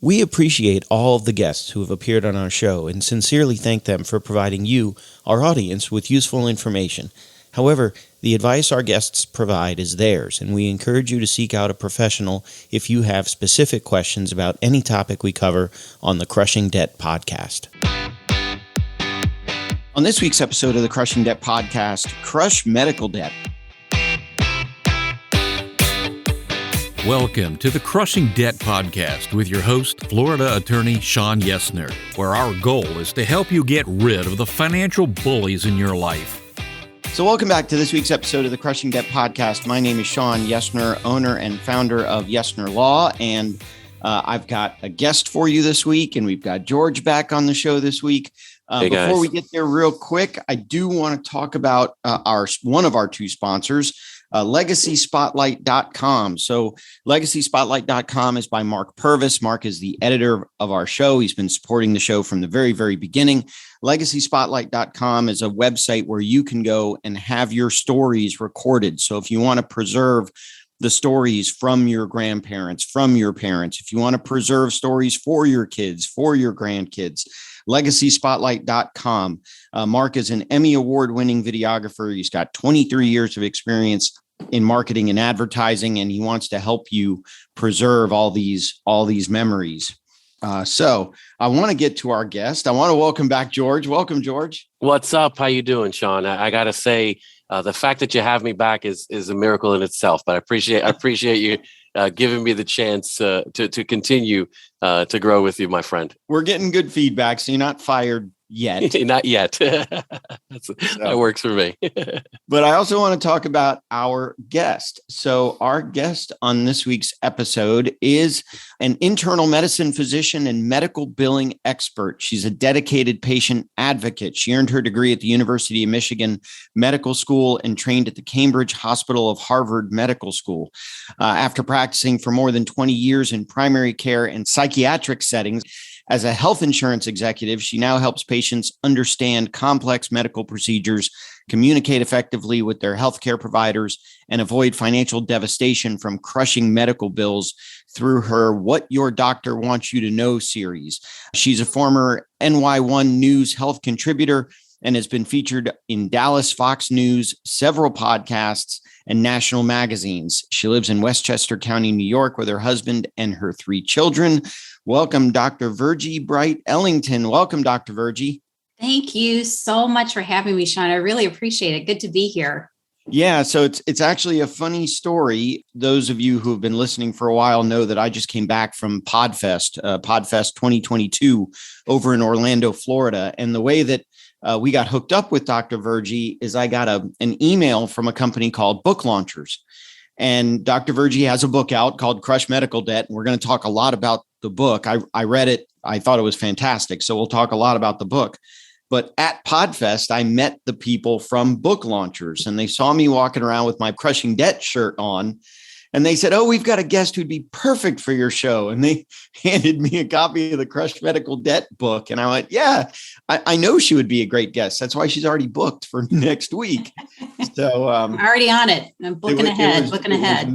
We appreciate all of the guests who have appeared on our show and sincerely thank them for providing you, our audience, with useful information. However, the advice our guests provide is theirs, and we encourage you to seek out a professional if you have specific questions about any topic we cover on the Crushing Debt podcast. On this week's episode of the Crushing Debt podcast, Crush Medical Debt. Welcome to the Crushing Debt Podcast with your host, Florida attorney Sean Yesner, where our goal is to help you get rid of the financial bullies in your life. So welcome back to this week's episode of the Crushing Debt Podcast. My name is Sean Yesner, owner and founder of Yesner Law, and I've got a guest for you this week, and we've got George back on the show this week. Before we get there real quick, I do want to talk about one of our two sponsors, LegacySpotlight.com. So LegacySpotlight.com is by Mark Purvis. Mark is the editor of our show. He's been supporting the show from the very, very beginning. LegacySpotlight.com is a website where you can go and have your stories recorded. So if you want to preserve the stories from your grandparents, from your parents, if you want to preserve stories for your kids, for your grandkids, LegacySpotlight.com. Mark is an Emmy Award-winning videographer. He's got 23 years of experience in marketing and advertising, and he wants to help you preserve all these memories. So I want to get to our guest. I want to welcome back George. Welcome, George. What's up? How you doing, Sean? I got to say, the fact that you have me back is a miracle in itself. But I appreciate you giving me the chance to continue to grow with you, my friend. We're getting good feedback, so you're not fired yet. Not yet. That works for me. But I also want to talk about our guest. So our guest on this week's episode is an internal medicine physician and medical billing expert. She's a dedicated patient advocate. She earned her degree at the University of Michigan Medical School and trained at the Cambridge Hospital of Harvard Medical School. After practicing for more than 20 years in primary care and psychiatric settings, as a health insurance executive, she now helps patients understand complex medical procedures, communicate effectively with their healthcare providers, and avoid financial devastation from crushing medical bills through her What Your Doctor Wants You to Know series. She's a former NY1 News health contributor and has been featured in Dallas Fox News, several podcasts, and national magazines. She lives in Westchester County, New York, with her husband and her 3 children. Welcome, Dr. Virgie Bright Ellington. Welcome, Dr. Virgie. Thank you so much for having me, Sean. I really appreciate it. Good to be here. Yeah, so it's actually a funny story. Those of you who have been listening for a while know that I just came back from PodFest 2022 over in Orlando, Florida. And the way that we got hooked up with Dr. Virgie is I got an email from a company called Book Launchers. And Dr. Virgie has a book out called Crush Medical Debt. And we're going to talk a lot about the book. I read it. I thought it was fantastic. So we'll talk a lot about the book. But at PodFest, I met the people from Book Launchers, and they saw me walking around with my Crushing Debt shirt on. And they said, "Oh, we've got a guest who'd be perfect for your show." And they handed me a copy of the Crush Medical Debt book. And I went, yeah, I know she would be a great guest. That's why she's already booked for next week. So I'm already on it. I'm booking ahead,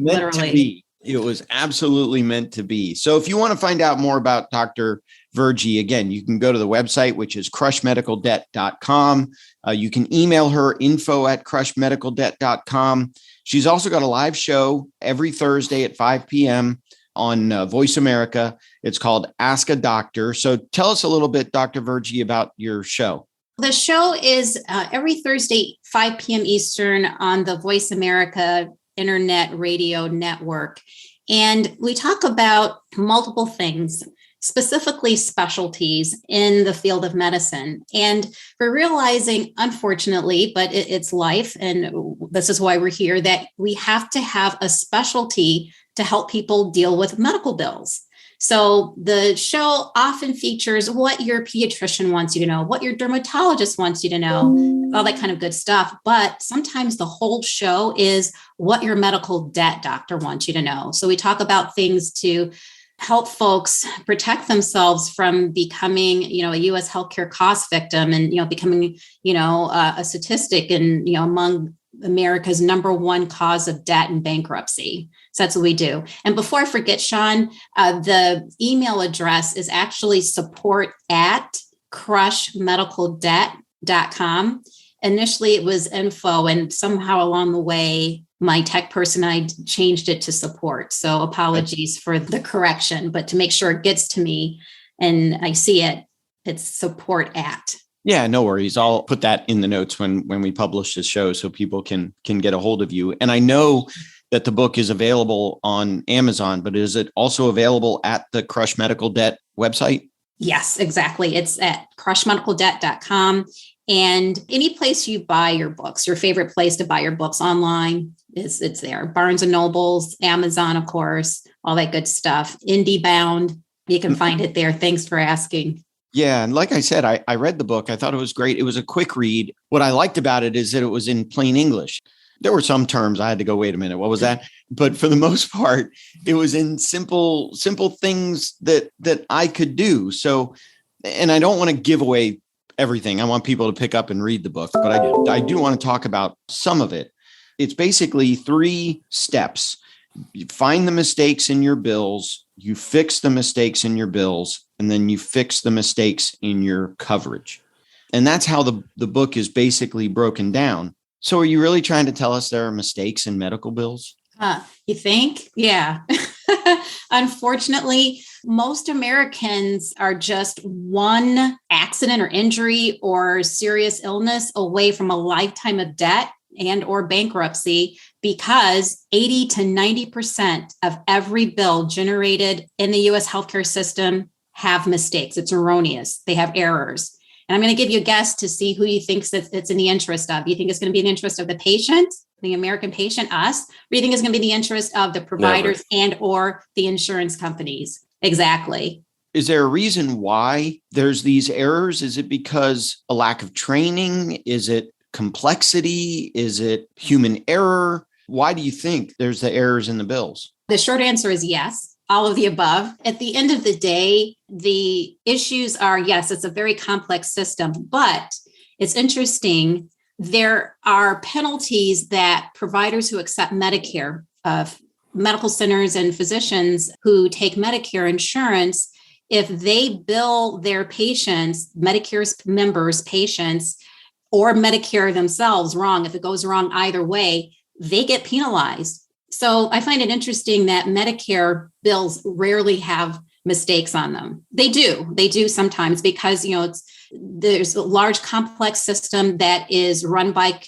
literally. It was absolutely meant to be. So if you want to find out more about Dr. Virgie, again, you can go to the website, which is crushmedicaldebt.com. You can email her info@crushmedicaldebt.com. She's also got a live show every Thursday at 5 p.m. on Voice America. It's called Ask a Doctor. So tell us a little bit, Dr. Virgie, about your show. The show is every Thursday, 5 p.m. Eastern on the Voice America Internet Radio Network. And we talk about multiple things, specifically specialties in the field of medicine. And we're realizing, unfortunately, but it's life, and this is why we're here, that we have to have a specialty to help people deal with medical bills. So the show often features what your pediatrician wants you to know, what your dermatologist wants you to know, all that kind of good stuff. But sometimes the whole show is what your medical debt doctor wants you to know. So we talk about things to help folks protect themselves from becoming, a U.S. healthcare cost victim and, becoming, a statistic and, among America's number one cause of debt and bankruptcy. So that's what we do. And before I forget, Sean, the email address is actually support@crushmedicaldebt.com. Initially, it was info, and somehow along the way, my tech person and I changed it to support. So apologies for the correction, but to make sure it gets to me and I see it, it's support at. Yeah, no worries. I'll put that in the notes when we publish this show so people can get a hold of you. And I know that the book is available on Amazon, but is it also available at the Crush Medical Debt website? Yes, exactly. It's at crushmedicaldebt.com. And any place you buy your books, your favorite place to buy your books online, it's there. Barnes and Nobles, Amazon, of course, all that good stuff. IndieBound, you can find it there. Thanks for asking. Yeah. And like I said, I read the book. I thought it was great. It was a quick read. What I liked about it is that it was in plain English. There were some terms I had to go, wait a minute, what was that? But for the most part, it was in simple things that I could do. So, and I don't want to give away everything. I want people to pick up and read the book, but I do want to talk about some of it. It's basically 3 steps. You find the mistakes in your bills, you fix the mistakes in your bills, and then you fix the mistakes in your coverage. And that's how the book is basically broken down. So are you really trying to tell us there are mistakes in medical bills? You think? Yeah. Unfortunately, most Americans are just one accident or injury or serious illness away from a lifetime of debt and or bankruptcy, because 80 to 90% of every bill generated in the US healthcare system have mistakes. It's erroneous. They have errors. And I'm going to give you a guess to see who you think it's in the interest of. You think it's going to be in the interest of the patient, the American patient, us, or you think it's going to be in the interest of the providers and or the insurance companies? Exactly. Is there a reason why there's these errors? Is it because a lack of training? Is it complexity? Is it human error? Why do you think there's the errors in the bills? The short answer is yes, all of the above. At the end of the day, the issues are, yes, it's a very complex system, but it's interesting. There are penalties that providers who accept Medicare, medical centers and physicians who take Medicare insurance, if they bill their patients, Medicare's members, patients, or Medicare themselves wrong, if it goes wrong either way, they get penalized. So I find it interesting that Medicare bills rarely have mistakes on them. They do sometimes because, there's a large complex system that is run by,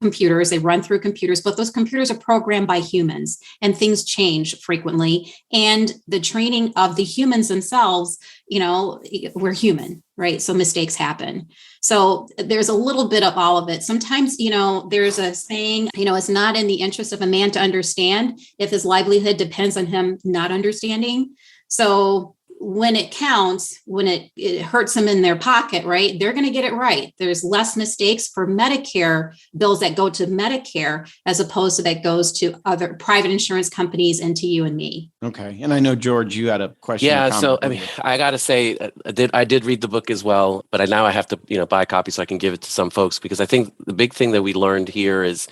computers. They run through computers, but those computers are programmed by humans and things change frequently. And the training of the humans themselves, we're human, right? So mistakes happen. So there's a little bit of all of it. Sometimes, there's a saying, it's not in the interest of a man to understand if his livelihood depends on him not understanding. So when it counts, when it hurts them in their pocket, right, they're going to get it right. There's less mistakes for Medicare bills that go to Medicare as opposed to that goes to other private insurance companies and to you and me. Okay. And I know, George, you had a question. Yeah. So, I got to say, I did read the book as well, but now I have to, buy a copy so I can give it to some folks, because I think the big thing that we learned here is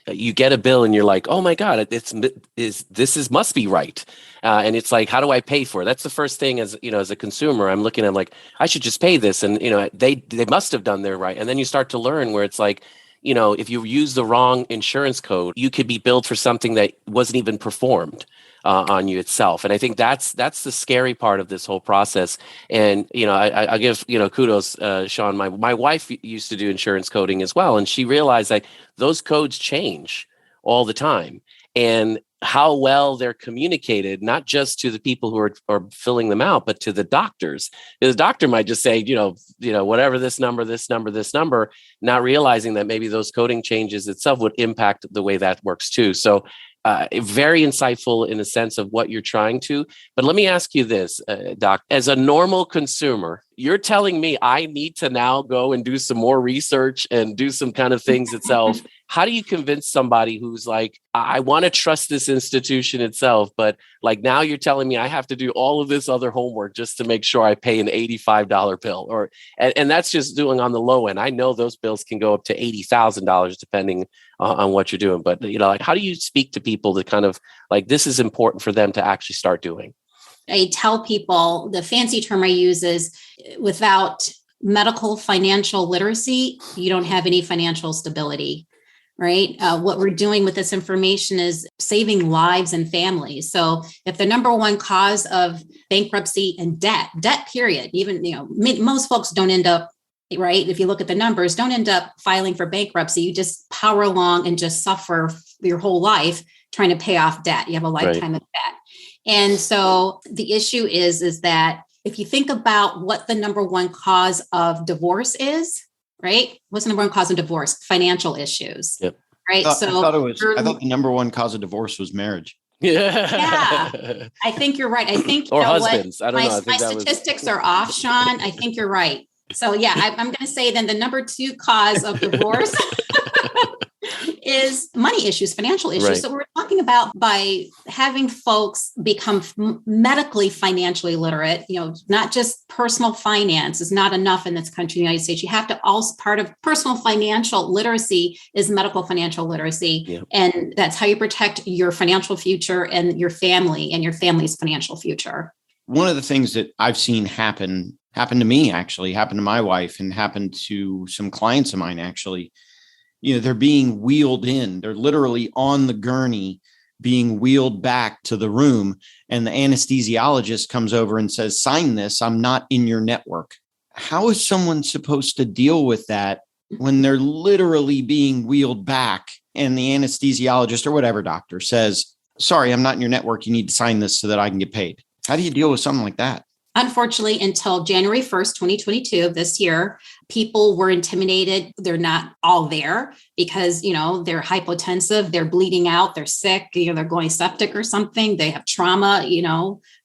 you get a bill and you're like, oh my God, this must be right. And it's like, how do I pay for it? That's the first thing as a consumer, I'm looking, I'm like, I should just pay this. And, they must have done their right. And then you start to learn where it's like, if you use the wrong insurance code, you could be billed for something that wasn't even performed on you itself. And I think that's the scary part of this whole process. And, I give, kudos, Sean, my wife used to do insurance coding as well. And she realized that those codes change all the time. And how well they're communicated, not just to the people who are filling them out, but to the doctors. The doctor might just say, whatever this number, not realizing that maybe those coding changes itself would impact the way that works too. So very insightful in the sense of what you're trying to. But let me ask you this, Doc, as a normal consumer, you're telling me I need to now go and do some more research and do some kind of things itself. How do you convince somebody who's like, I want to trust this institution itself, but like now you're telling me I have to do all of this other homework just to make sure I pay an $85 bill, and that's just doing on the low end. I know those bills can go up to $80,000 depending on what you're doing. But like, how do you speak to people to kind of like, this is important for them to actually start doing? I tell people, the fancy term I use is, without medical financial literacy, you don't have any financial stability, right? What we're doing with this information is saving lives and families. So if the number one cause of bankruptcy and debt period, even, most folks don't end up, right? If you look at the numbers, don't end up filing for bankruptcy. You just power along and just suffer your whole life trying to pay off debt. You have a lifetime of debt. And so the issue is that if you think about what the number one cause of divorce is, right? What's the number one cause of divorce? Financial issues. Yep. Right. I thought the number one cause of divorce was marriage. Yeah. I think you're right. I think or husbands. I don't know. My statistics are off, Sean. I think you're right. So yeah, I'm going to say then the number two cause of divorce is money issues, financial issues. Right. So we're talking about by having folks become medically financially literate, not just personal finance is not enough in this country, in the United States. You have to also, part of personal financial literacy is medical financial literacy. Yeah. And that's how you protect your financial future and your family and your family's financial future. One of the things that I've seen happened to me, actually, happened to my wife and happened to some clients of mine, actually. They're being wheeled in. They're literally on the gurney being wheeled back to the room. And the anesthesiologist comes over and says, sign this. I'm not in your network. How is someone supposed to deal with that when they're literally being wheeled back and the anesthesiologist or whatever doctor says, sorry, I'm not in your network. You need to sign this so that I can get paid. How do you deal with something like that? Unfortunately, until January 1st, 2022 of this year, people were intimidated. They're not all there because, they're hypotensive, they're bleeding out, they're sick, they're going septic or something, they have trauma,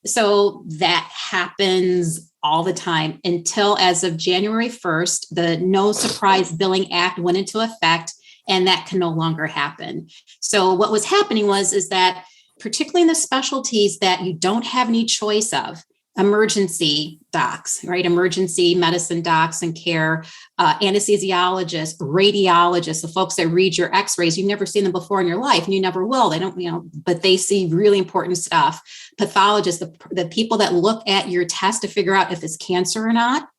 So that happens all the time until, as of January 1st, the No Surprise Billing Act went into effect, and that can no longer happen. So what was happening is that, particularly in the specialties that you don't have any choice of, emergency docs, right? Emergency medicine docs and care, anesthesiologists, radiologists, the folks that read your x-rays. You've never seen them before in your life and you never will. They don't, but they see really important stuff. Pathologists, the people that look at your test to figure out if it's cancer or not.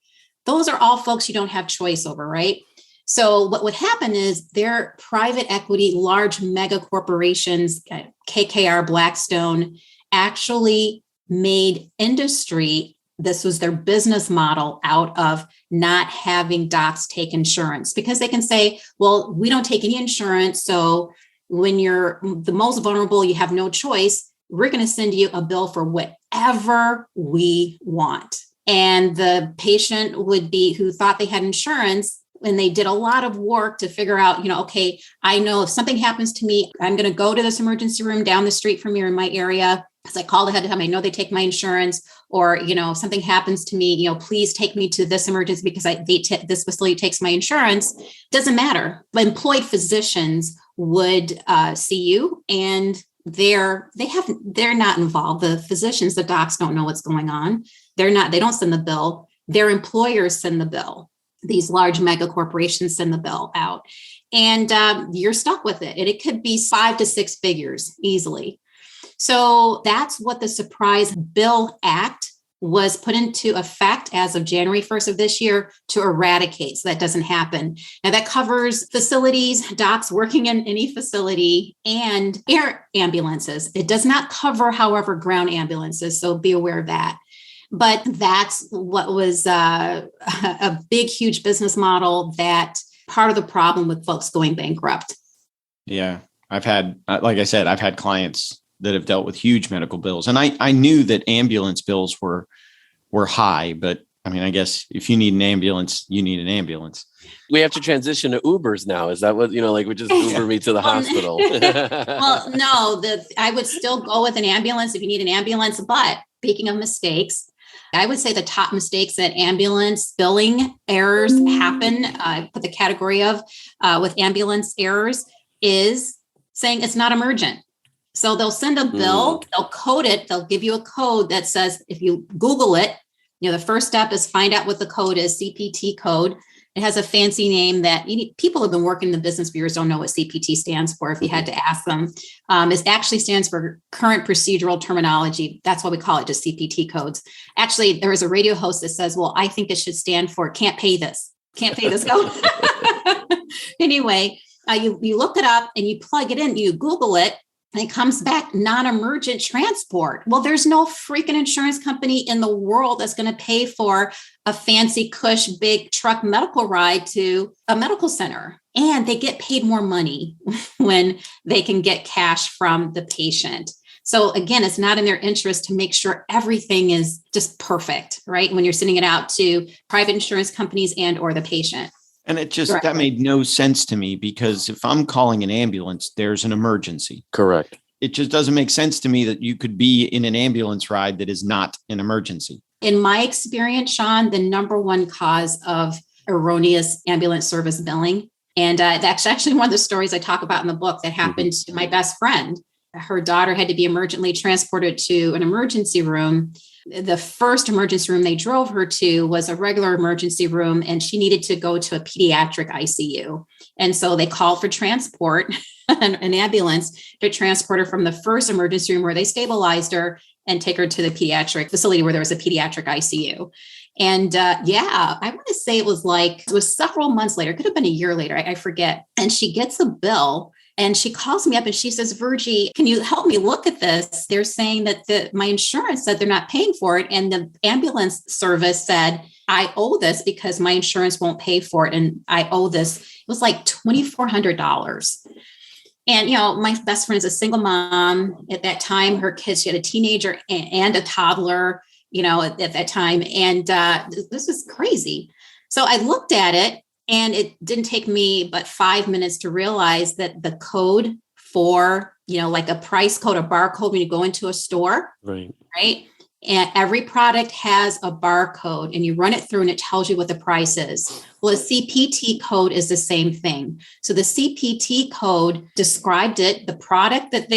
Those are all folks you don't have choice over, right? So what would happen is their private equity, large mega corporations, KKR, Blackstone, actually made industry, this was their business model, out of not having docs take insurance, because they can say, well, we don't take any insurance. So when you're the most vulnerable, you have no choice. We're going to send you a bill for whatever we want. And the patient who thought they had insurance, and they did a lot of work to figure out, okay, I know if something happens to me, I'm going to go to this emergency room down the street from here in my area. Because I called ahead of time, I know they take my insurance, or, if something happens to me, please take me to this emergency because this facility takes my insurance. Doesn't matter. Employed physicians would see you, and they're not involved. The physicians, the docs don't know what's going on. They don't send the bill. Their employers send the bill. These large mega corporations send the bill out, and you're stuck with it. And it could be 5 to 6 figures easily. So that's what the Surprise Bill Act was put into effect as of January 1st of this year to eradicate. So that doesn't happen. Now that covers facilities, docs working in any facility, and air ambulances. It does not cover, however, ground ambulances. So be aware of that. But that's what was a big, huge business model, that part of the problem with folks going bankrupt. Yeah. Like I said, I've had clients that have dealt with huge medical bills. And I knew that ambulance bills were high, but I mean, I guess if you need an ambulance, you need an ambulance. We have to transition to Ubers now. Is that what, like we just Uber me to the hospital? Well, no, I would still go with an ambulance if you need an ambulance. But speaking of mistakes, I would say the top mistakes that ambulance billing errors happen, I put the category of with ambulance errors is saying it's not emergent. So they'll send a bill, they'll code it, they'll give you a code that says, if you Google it, the first step is find out what the code is, CPT code. It has a fancy name that people have been working in the business for years don't know what CPT stands for. If you had to ask them, it actually stands for current procedural terminology. That's why we call it just CPT codes. Actually, there is a radio host that says, well, I think it should stand for can't pay this code. Anyway, you look it up and you plug it in, you Google it, and it comes back non-emergent transport. Well, there's no freaking insurance company in the world that's going to pay for a fancy cush big truck medical ride to a medical center. And they get paid more money when they can get cash from the patient. So again, it's not in their interest to make sure everything is just perfect, right? When you're sending it out to private insurance companies and or the patient. And that made no sense to me, because if I'm calling an ambulance, there's an emergency. Correct. It just doesn't make sense to me that you could be in an ambulance ride that is not an emergency. In my experience, Sean, the number one cause of erroneous ambulance service billing, and that's actually one of the stories I talk about in the book that happened to my best friend. Her daughter had to be emergently transported to an emergency room. The first emergency room they drove her to was a regular emergency room, and she needed to go to a pediatric ICU. And so they called for transport, an ambulance to transport her from the first emergency room where they stabilized her and take her to the pediatric facility where there was a pediatric ICU. And I want to say it was several months later. It could have been a year later. I forget. And she gets a bill. And she calls me up and she says, Virgie, can you help me look at this? They're saying that my insurance said they're not paying for it. And the ambulance service said, I owe this because my insurance won't pay for it. And I owe this. It was like $2,400. And, my best friend is a single mom at that time. Her kids, she had a teenager and a toddler, at that time. And this is crazy. So I looked at it. And it didn't take me but 5 minutes to realize that the code for, like a price code, a barcode when you go into a store, right? And every product has a barcode and you run it through and it tells you what the price is. Well, a CPT code is the same thing. So the CPT code described it. The product that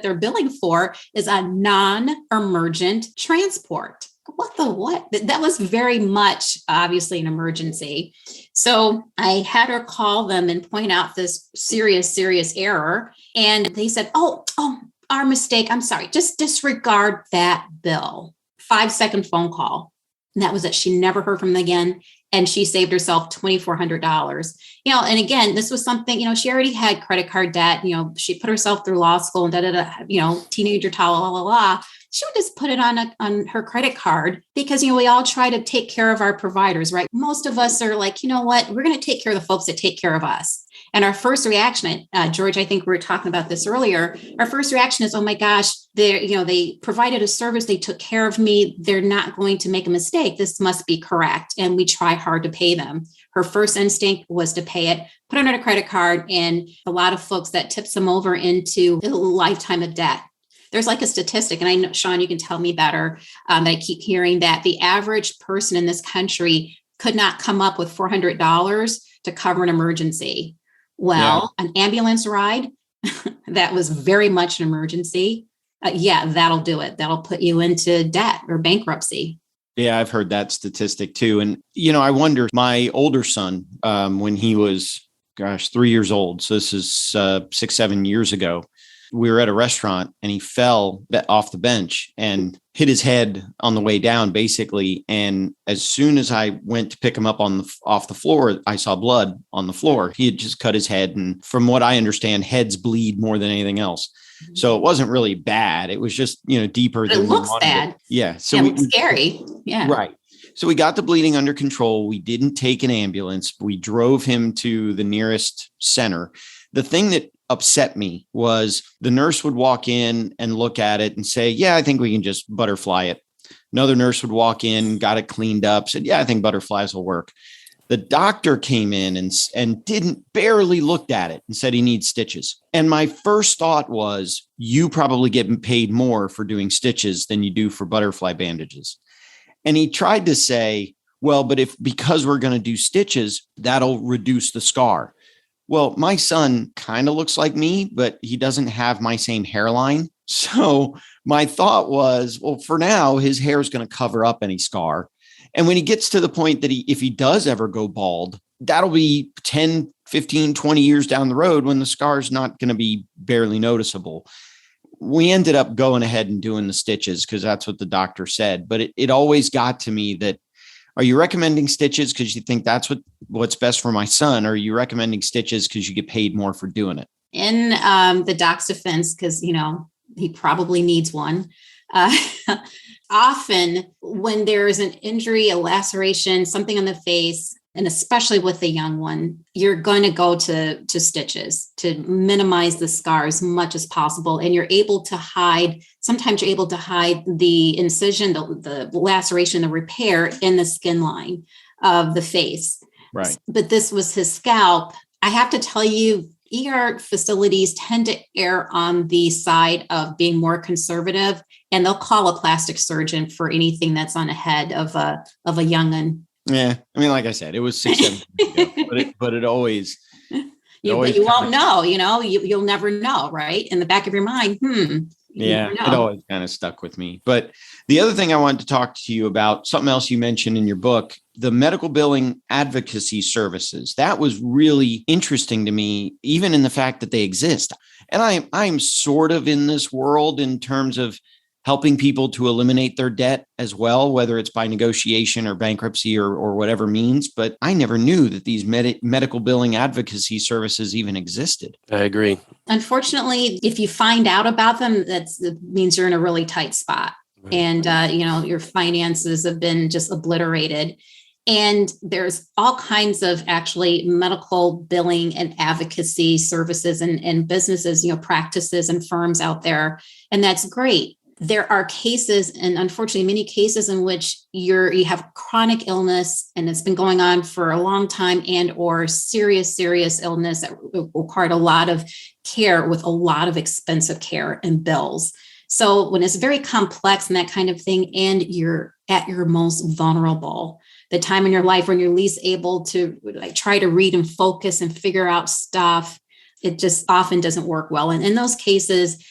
they're billing for is a non-emergent transport. What? That was very much obviously an emergency. So I had her call them and point out this serious error. And they said, oh, our mistake. I'm sorry. Just disregard that bill. 5-second phone call. And that was it. She never heard from them again. And she saved herself $2,400. And again, this was something, she already had credit card debt. She put herself through law school and teenager, she would just put it on her credit card because, we all try to take care of our providers, right? Most of us are like, you know what, we're going to take care of the folks that take care of us. And our first reaction, George, I think we were talking about this earlier. Our first reaction is, oh my gosh, they provided a service. They took care of me. They're not going to make a mistake. This must be correct. And we try hard to pay them. Her first instinct was to pay it, put it on a credit card. And a lot of folks that tips them over into a lifetime of debt. There's like a statistic, and I know, Sean, you can tell me better, that I keep hearing that the average person in this country could not come up with $400 to cover an emergency. Well, An ambulance ride, that was very much an emergency. That'll do it. That'll put you into debt or bankruptcy. Yeah, I've heard that statistic too. And, I wonder, my older son, when he was, 3 years old, so this is 6-7 years ago, we were at a restaurant and he fell off the bench and hit his head on the way down, basically. And as soon as I went to pick him up off the floor, I saw blood on the floor. He had just cut his head. And from what I understand, heads bleed more than anything else. So it wasn't really bad. It was just, deeper than it looks bad. Yeah. So it looks scary. Yeah. Right. So we got the bleeding under control. We didn't take an ambulance. We drove him to the nearest center. The thing that upset me was the nurse would walk in and look at it and say, yeah, I think we can just butterfly it. Another nurse would walk in, got it cleaned up, said, yeah, I think butterflies will work. The doctor came in and barely looked at it and said he needs stitches. And my first thought was, you probably get paid more for doing stitches than you do for butterfly bandages. And he tried to say, well, but because we're going to do stitches, that'll reduce the scar. Well, my son kind of looks like me, but he doesn't have my same hairline. So my thought was, well, for now, his hair is going to cover up any scar. And when he gets to the point that if he does ever go bald, that'll be 10, 15, 20 years down the road when the scar is not going to be barely noticeable. We ended up going ahead and doing the stitches because that's what the doctor said. But it always got to me that, are you recommending stitches because you think that's what's best for my son? Or are you recommending stitches because you get paid more for doing it? In the doc's defense, because, he probably needs one. Often when there is an injury, a laceration, something on the face, and especially with a young one, you're going to go to stitches to minimize the scar as much as possible. And you're able to hide, sometimes you're able to hide the incision, the laceration, the repair in the skin line of the face. Right. But this was his scalp. I have to tell you, ER facilities tend to err on the side of being more conservative, and they'll call a plastic surgeon for anything that's on a head of a young'un. Yeah. I mean, like I said, it was 6, 7 years ago, but it always. But you won't know, you'll never know, right? In the back of your mind, Yeah, it always kind of stuck with me. But the other thing I wanted to talk to you about, something else you mentioned in your book, the medical billing advocacy services. That was really interesting to me, even in the fact that they exist. And I'm sort of in this world in terms of helping people to eliminate their debt as well, whether it's by negotiation or bankruptcy or whatever means. But I never knew that these medical billing advocacy services even existed. I agree. Unfortunately, if you find out about them, that means you're in a really tight spot. Right. And, your finances have been just obliterated. And there's all kinds of actually medical billing and advocacy services and businesses, practices and firms out there. And that's great. There are cases, and unfortunately, many cases in which you have chronic illness and it's been going on for a long time, and or serious illness that required a lot of care with a lot of expensive care and bills. So when it's very complex and that kind of thing, and you're at your most vulnerable, the time in your life when you're least able to try to read and focus and figure out stuff, it just often doesn't work well. And in those cases,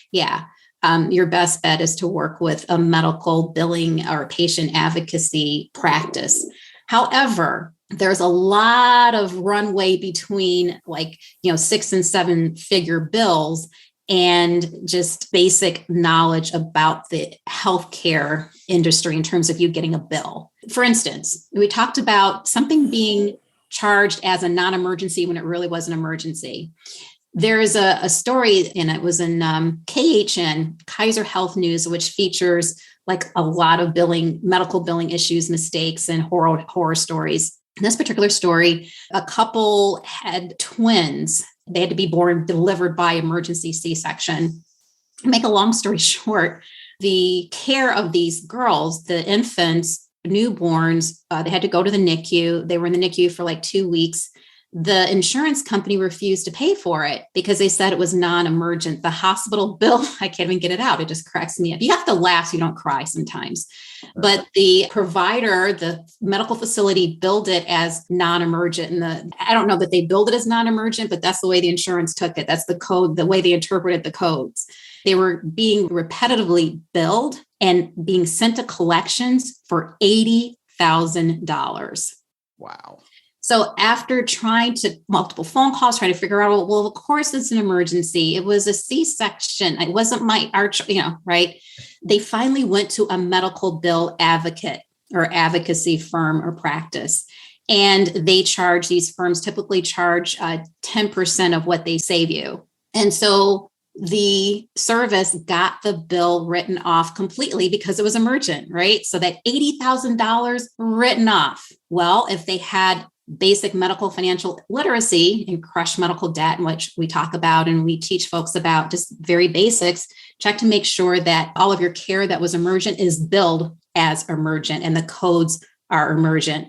your best bet is to work with a medical billing or patient advocacy practice. However, there's a lot of runway between 6 and 7 figure bills and just basic knowledge about the healthcare industry in terms of you getting a bill. For instance, we talked about something being charged as a non-emergency when it really was an emergency. There's a story, and it was in KHN, Kaiser Health News, which features a lot of medical billing issues, mistakes, and horror stories. In this particular story, a couple had twins. They had to be delivered by emergency C-section. Make a long story short, the care of these girls, the infants, newborns, they had to go to the NICU. They were in the NICU for 2 weeks. The insurance company refused to pay for it because they said it was non-emergent. The hospital bill, I can't even get it out. It just cracks me up. You have to laugh so you don't cry sometimes. But the provider, the medical facility, billed it as non-emergent. And I don't know that they billed it as non-emergent, but that's the way the insurance took it. That's the code, the way they interpreted the codes. They were being repetitively billed and being sent to collections for $80,000. Wow. So after trying to multiple phone calls, trying to figure out, well, of course it's an emergency. It was a C-section. It wasn't my arch, right? They finally went to a medical bill advocate or advocacy firm or practice. And these firms typically charge 10% of what they save you. And so the service got the bill written off completely because it was emergent, right? So that $80,000 written off. Well, if they had basic medical financial literacy and crush medical debt, in which we talk about and we teach folks about, just very basics, check to make sure that all of your care that was emergent is billed as emergent and the codes are emergent.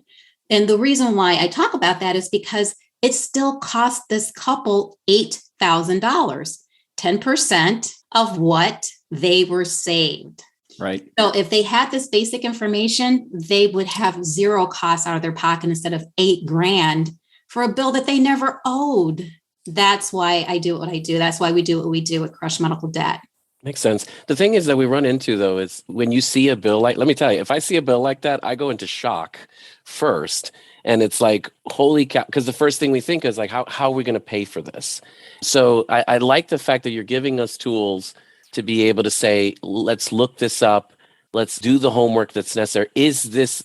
And the reason why I talk about that is because it still cost this couple $8,000, 10% of what they were saved. Right. So if they had this basic information, they would have zero costs out of their pocket instead of $8,000 for a bill that they never owed. That's why I do what I do. That's why we do what we do at Crush Medical Debt. Makes sense. The thing is that we run into, though, is when you see a bill like, let me tell you, if I see a bill like that, I go into shock first. And it's like, holy cow, because the first thing we think is like, how are we going to pay for this? So I like the fact that you're giving us tools to be able to say, let's look this up. Let's do the homework that's necessary. Is this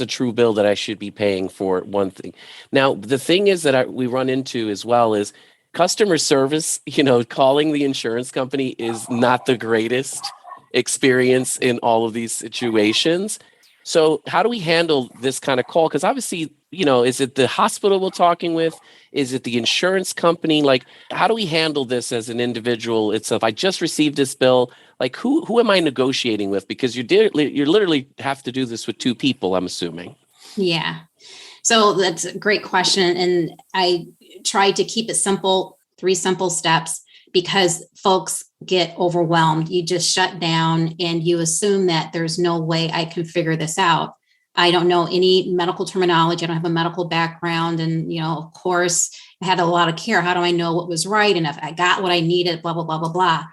a true bill that I should be paying for one thing? Now, the thing is that we run into as well is customer service, calling the insurance company is not the greatest experience in all of these situations. So how do we handle this kind of call? Because obviously, is it the hospital we're talking with? Is it the insurance company? Like, how do we handle this as an individual? It's if I just received this bill, like who am I negotiating with? Because you literally have to do this with two people, I'm assuming. Yeah. So that's a great question. And I tried to keep it simple, 3 simple steps, because folks get overwhelmed. You just shut down and you assume that there's no way I can figure this out. I don't know any medical terminology. I don't have a medical background. And, of course, I had a lot of care. How do I know what was right? And if I got what I needed, blah, blah, blah, blah, blah.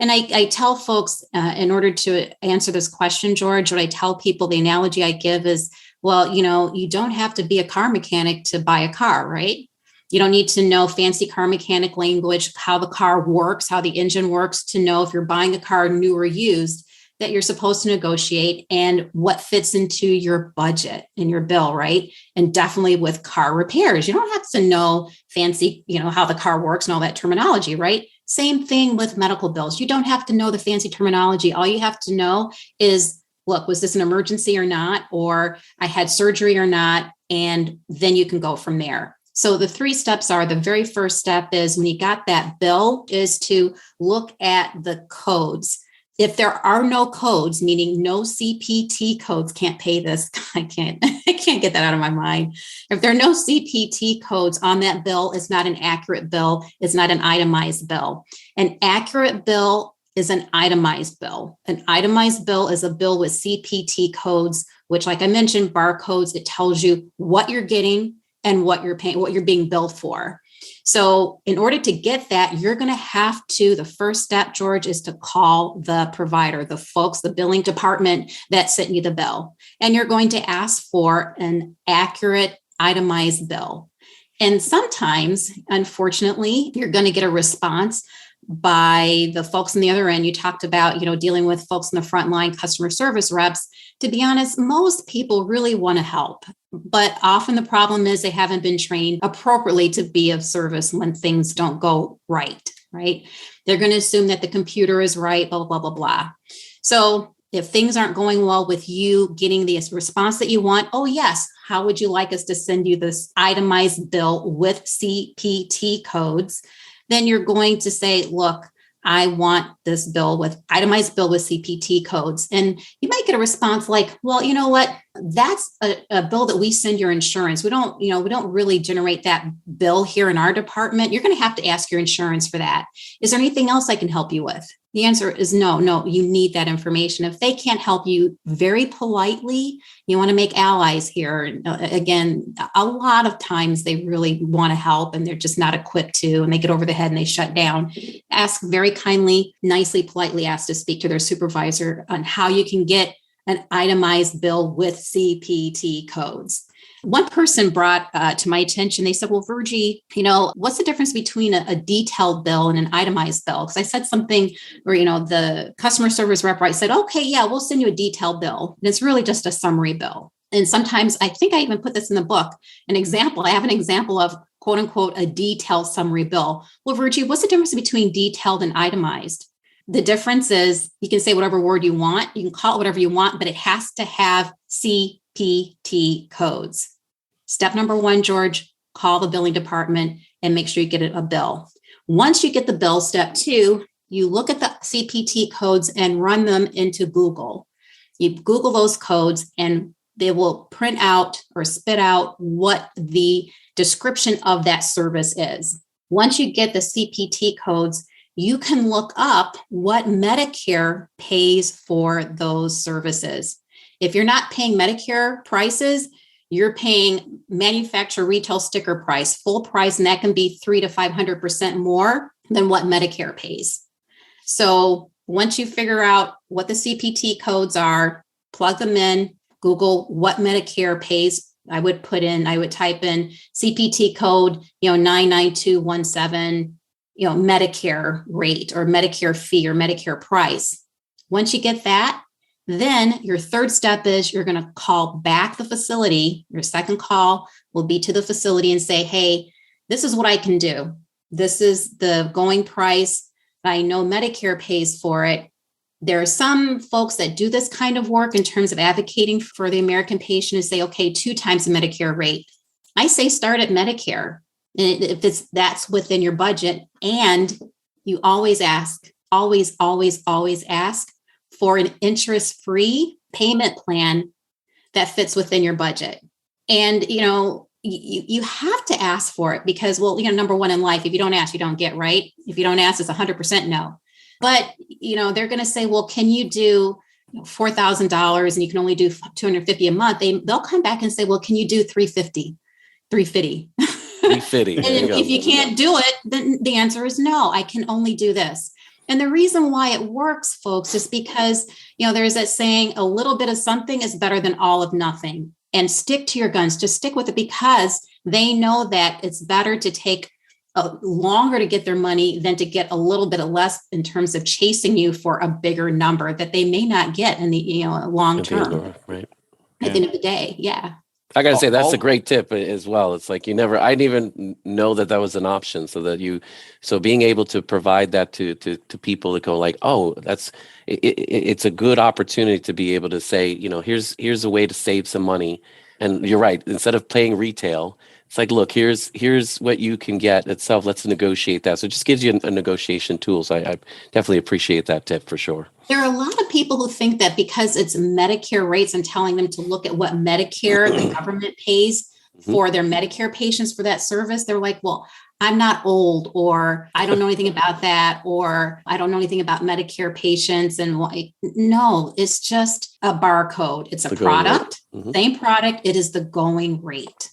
And I tell folks, in order to answer this question, George, what I tell people, the analogy I give is, well, you don't have to be a car mechanic to buy a car, right? You don't need to know fancy car mechanic language, how the car works, how the engine works to know if you're buying a car new or used, that you're supposed to negotiate and what fits into your budget and your bill, right? And definitely with car repairs, you don't have to know fancy, how the car works and all that terminology, right? Same thing with medical bills. You don't have to know the fancy terminology. All you have to know is, look, was this an emergency or not? Or I had surgery or not? And then you can go from there. So the 3 steps are, the very first step is when you got that bill is to look at the codes. If there are no codes, meaning no CPT codes, can't pay this. I can't get that out of my mind. If there are no CPT codes on that bill, it's not an accurate bill. It's not an itemized bill. An accurate bill is an itemized bill. An itemized bill is a bill with CPT codes, which, like I mentioned, barcodes, it tells you what you're getting and what you're paying, what you're being billed for. So in order to get that, you're going to have to, the first step, George, is to call the provider, the folks, the billing department that sent you the bill. And you're going to ask for an accurate itemized bill. And sometimes, unfortunately, you're going to get a response by the folks on the other end. You talked about, dealing with folks in the front line, customer service reps. To be honest, most people really want to help, but often the problem is they haven't been trained appropriately to be of service when things don't go right? They're going to assume that the computer is right, blah, blah, blah, blah. So if things aren't going well with you getting the response that you want, oh, yes, how would you like us to send you this itemized bill with CPT codes? Then you're going to say, look, I want this bill with itemized bill with CPT codes. And you might get a response like, well, you know what? That's a bill that we send your insurance. We don't really generate that bill here in our department. You're going to have to ask your insurance for that. Is there anything else I can help you with? The answer is no, you need that information. If they can't help you very politely, you want to make allies here. Again, a lot of times they really want to help and they're just not equipped to, and they get over the head and they shut down. Ask very kindly, nicely, politely ask to speak to their supervisor on how you can get an itemized bill with CPT codes. One person brought to my attention, they said, well, Virgie, what's the difference between a detailed bill and an itemized bill? Because I said something where, the customer service rep said, okay, yeah, we'll send you a detailed bill. And it's really just a summary bill. And sometimes I think I even put this in the book, I have an example of quote unquote, a detailed summary bill. Well, Virgie, what's the difference between detailed and itemized? The difference is you can say whatever word you want, you can call it whatever you want, but it has to have CPT codes. Step number 1, George, call the billing department and make sure you get a bill. Once you get the bill, step 2, you look at the CPT codes and run them into Google. You Google those codes and they will print out or spit out what the description of that service is. Once you get the CPT codes, you can look up what Medicare pays for those services. If you're not paying Medicare prices, you're paying manufacturer retail sticker price, full price, and that can be 300 to 500% more than what Medicare pays. So once you figure out what the CPT codes are, plug them in, Google what Medicare pays. I would type in CPT code, 99217, Medicare rate or Medicare fee or Medicare price. Once you get that, then your third step is you're going to call back the facility. Your second call will be to the facility and say, hey, this is what I can do. This is the going price. I know Medicare pays for it. There are some folks that do this kind of work in terms of advocating for the American patient and say, okay, 2 times the Medicare rate. I say start at Medicare. And if that's within your budget, and you always ask, always ask for an interest-free payment plan that fits within your budget. And, you have to ask for it because, number one in life, if you don't ask, you don't get, right? If you don't ask, it's 100% no. But, they're going to say, well, can you do $4,000 and you can only do $250 a month? They'll come back and say, well, can you do $350? $350. And if you can't do it, then the answer is no, I can only do this. And the reason why it works, folks, is because, there's that saying, a little bit of something is better than all of nothing. And stick to your guns, just stick with it, because they know that it's better to take longer to get their money than to get a little bit of less in terms of chasing you for a bigger number that they may not get in the long term. Right. At the end of the day. Yeah. I got to say, that's a great tip as well. It's like I didn't even know that was an option. So being able to provide that to people that go like, oh, it's a good opportunity to be able to say, here's a way to save some money. And you're right. Instead of paying retail, it's like, look, here's what you can get itself. Let's negotiate that. So it just gives you a negotiation tool. So I definitely appreciate that tip for sure. There are a lot of people who think that because it's Medicare rates and telling them to look at what Medicare, the government pays for their Medicare patients for that service, they're like, well, I'm not old, or I don't know anything about that, or I don't know anything about Medicare patients. And no, it's just a barcode. It's a product, same product. It is the going rate.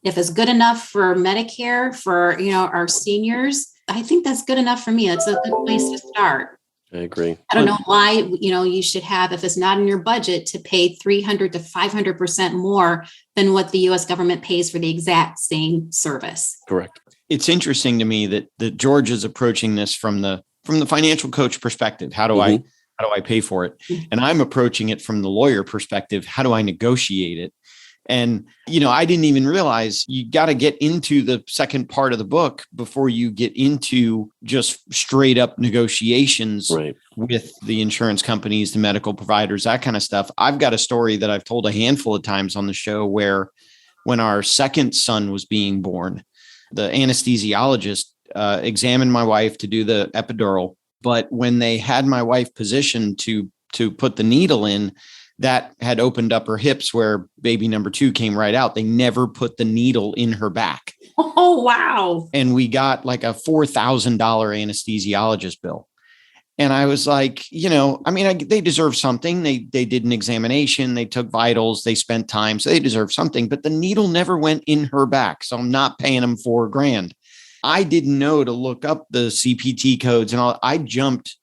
If it's good enough for Medicare, for, our seniors, I think that's good enough for me. It's a good place to start. I agree. I don't know why, you should have, if it's not in your budget, to pay 300 to 500% more than what the U.S. government pays for the exact same service. Correct. It's interesting to me that George is approaching this from the financial coach perspective. How do I pay for it? And I'm approaching it from the lawyer perspective. How do I negotiate it? And, I didn't even realize you got to get into the second part of the book before you get into just straight up negotiations with the insurance companies, the medical providers, that kind of stuff. I've got a story that I've told a handful of times on the show where when our second son was being born, the anesthesiologist examined my wife to do the epidural. But when they had my wife positioned to put the needle in, that had opened up her hips where baby number 2 came right out. They never put the needle in her back. Oh, wow. And we got like a $4,000 anesthesiologist bill. And I was like, they deserve something. They did an examination. They took vitals. They spent time. So they deserve something. But the needle never went in her back. So I'm not paying them $4,000. I didn't know to look up the CPT codes and all. I jumped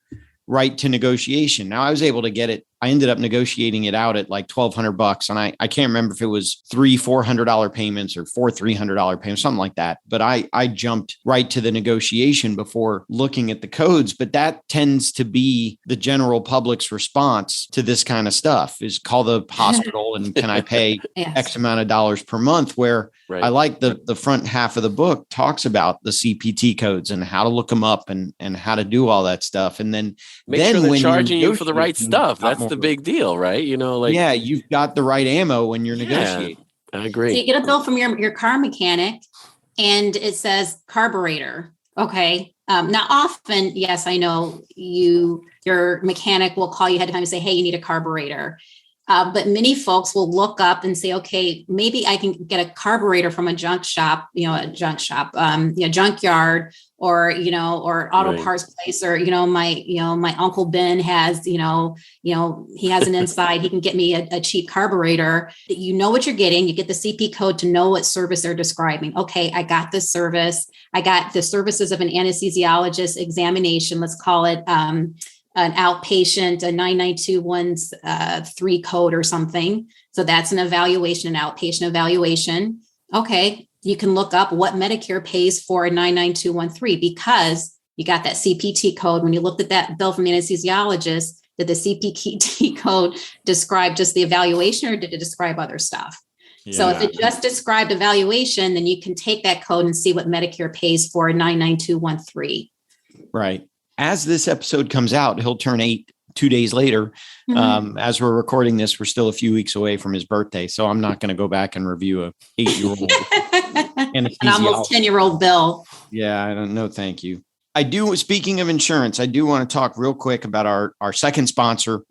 right to negotiation. Now I was able to get it. I ended up negotiating it out at like $1,200. And I can't remember if it was $400 payments or $300 payments, something like that. But I jumped right to the negotiation before looking at the codes. But that tends to be the general public's response to this kind of stuff is call the hospital and can I pay X amount of dollars per month, where I like the front half of the book talks about the CPT codes and how to look them up and how to do all that stuff. And then make sure they're charging you for the right stuff. That's the big deal, right? You've got the right ammo when you're negotiating. I agree. So you get a bill from your car mechanic and it says carburetor. Okay. Now often, yes, I know you your mechanic will call you ahead of time and say, hey, you need a carburetor. But many folks will look up and say, okay, maybe I can get a carburetor from a junkyard, or, or auto Right. parts place, or, my Uncle Ben has, he has an inside, he can get me a cheap carburetor. You know what you're getting. You get the CP code to know what service they're describing. Okay, I got this service. I got the services of an anesthesiologist examination. Let's call it, an outpatient, a 99213 code or something. So that's an evaluation, an outpatient evaluation. Okay, you can look up what Medicare pays for a 99213 because you got that CPT code. When you looked at that bill from the anesthesiologist, did the CPT code describe just the evaluation or did it describe other stuff? Yeah. So if it just described evaluation, then you can take that code and see what Medicare pays for a 99213. Right. As this episode comes out, he'll turn 8 2 days later. Mhm. As we're recording this, we're still a few weeks away from his birthday. So I'm not going to go back and review a 8-year-old. An almost 10-year-old bill. Yeah, I don't know. Thank you. Speaking of insurance, I do want to talk real quick about our second sponsor,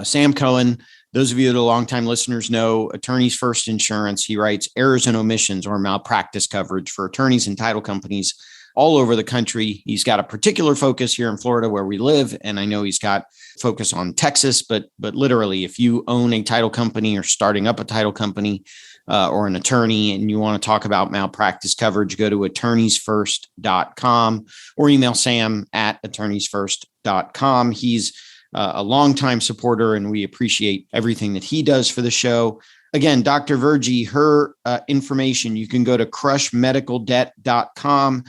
Sam Cohen. Those of you that are longtime listeners know Attorneys First Insurance. He writes errors and omissions or malpractice coverage for attorneys and title companies all over the country. He's got a particular focus here in Florida where we live. And I know he's got focus on Texas, but literally if you own a title company or starting up a title company or an attorney and you want to talk about malpractice coverage, go to attorneysfirst.com or email Sam at attorneysfirst.com. He's a longtime supporter and we appreciate everything that he does for the show. Again, Dr. Virgie, her information, you can go to crushmedicaldebt.com.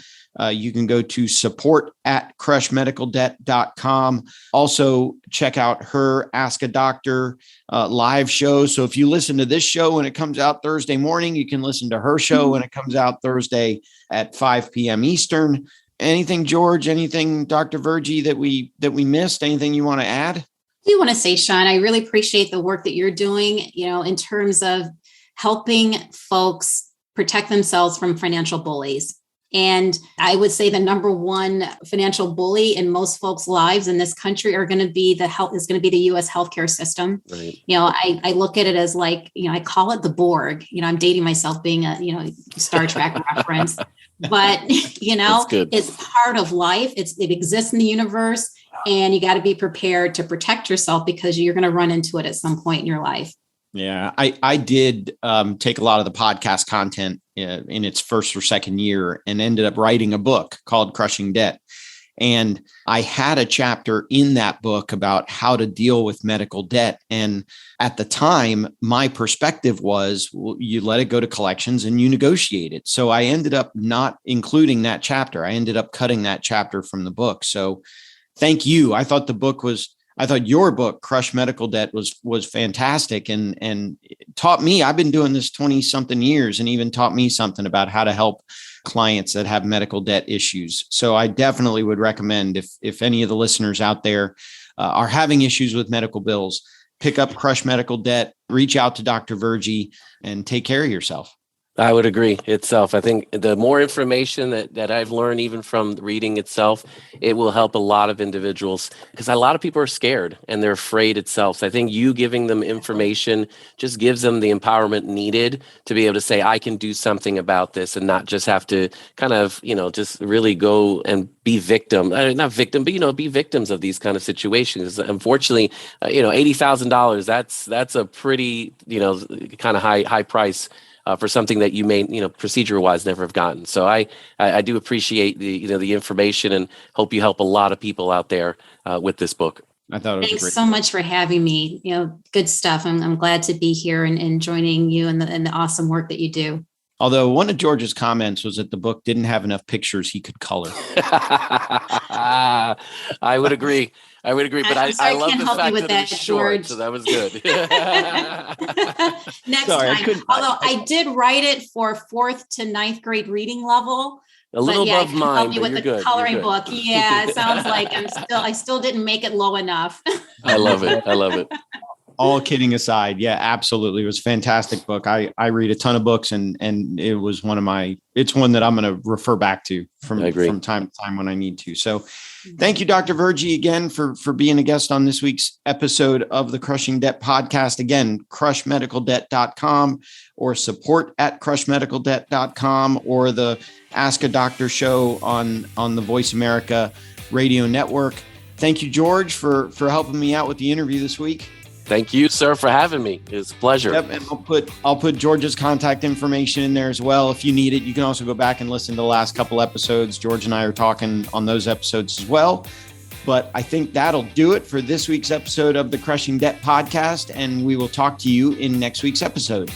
You can go to support@crushmedicaldebt.com. Also, check out her Ask a Doctor live show. So if you listen to this show when it comes out Thursday morning, you can listen to her show when it comes out Thursday at 5 p.m. Eastern. Anything, George? Anything, Dr. Virgie, that we missed? Anything you want to add? I do want to say, Sean, I really appreciate the work that you're doing, in terms of helping folks protect themselves from financial bullies. And I would say the number one financial bully in most folks' lives in this country is going to be the U.S. healthcare system. Right. I look at it as like, I call it the Borg. I'm dating myself being a, Star Trek reference, but it's part of life. It exists in the universe, and you got to be prepared to protect yourself because you're going to run into it at some point in your life. Yeah, I did take a lot of the podcast content in its first or second year and ended up writing a book called Crushing Debt. And I had a chapter in that book about how to deal with medical debt. And at the time, my perspective was, well, you let it go to collections and you negotiate it. So I ended up not including that chapter. I ended up cutting that chapter from the book. So thank you. I thought your book, Crush Medical Debt, was fantastic and it taught me. I've been doing this 20 something years and even taught me something about how to help clients that have medical debt issues. So I definitely would recommend if any of the listeners out there are having issues with medical bills, pick up Crush Medical Debt, reach out to Dr. Virgie and take care of yourself. I would agree itself. I think the more information that I've learned, even from reading itself, it will help a lot of individuals because a lot of people are scared and they're afraid itself. So I think you giving them information just gives them the empowerment needed to be able to say, I can do something about this and not just have to kind of, just really go and be not victim, but, be victims of these kind of situations. Unfortunately, $80,000, that's a pretty, kind of high price for something that you may, procedure-wise never have gotten. So I do appreciate the information and hope you help a lot of people out there with this book. I thought it was Thanks great. so much for having me. Good stuff. I'm glad to be here and joining you and the awesome work that you do. Although one of George's comments was that the book didn't have enough pictures he could color. I would agree. But I love the fact that it was short, George. so that was good. Next Sorry, time. Although I did write it for 4th to 9th grade reading level. A little above mine, help me but with you're the good. coloring book. Yeah, it sounds like I still didn't make it low enough. I love it. all kidding aside, yeah, absolutely. It was a fantastic book. I read a ton of books, and it was it's one that I'm going to refer back to from time to time when I need to. So thank you, Dr. Verjee, again for being a guest on this week's episode of the Crushing Debt podcast. Again, crushmedicaldebt.com or support@crushmedicaldebt.com or the Ask a Doctor show on the Voice America Radio Network. Thank you, George, for helping me out with the interview this week. Thank you, sir, for having me. It's a pleasure. Yep, and I'll put George's contact information in there as well. If you need it, you can also go back and listen to the last couple episodes. George and I are talking on those episodes as well. But I think that'll do it for this week's episode of the Crushing Debt podcast, and we will talk to you in next week's episode.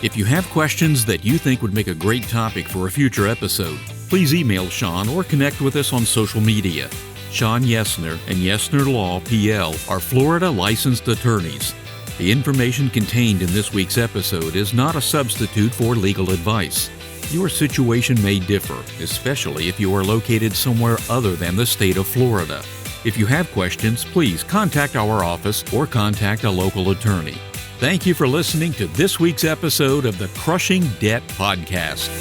If you have questions that you think would make a great topic for a future episode, please email Sean or connect with us on social media. Sean Yesner and Yesner Law, PL, are Florida licensed attorneys. The information contained in this week's episode is not a substitute for legal advice. Your situation may differ, especially if you are located somewhere other than the state of Florida. If you have questions, please contact our office or contact a local attorney. Thank you for listening to this week's episode of the Crushing Debt Podcast.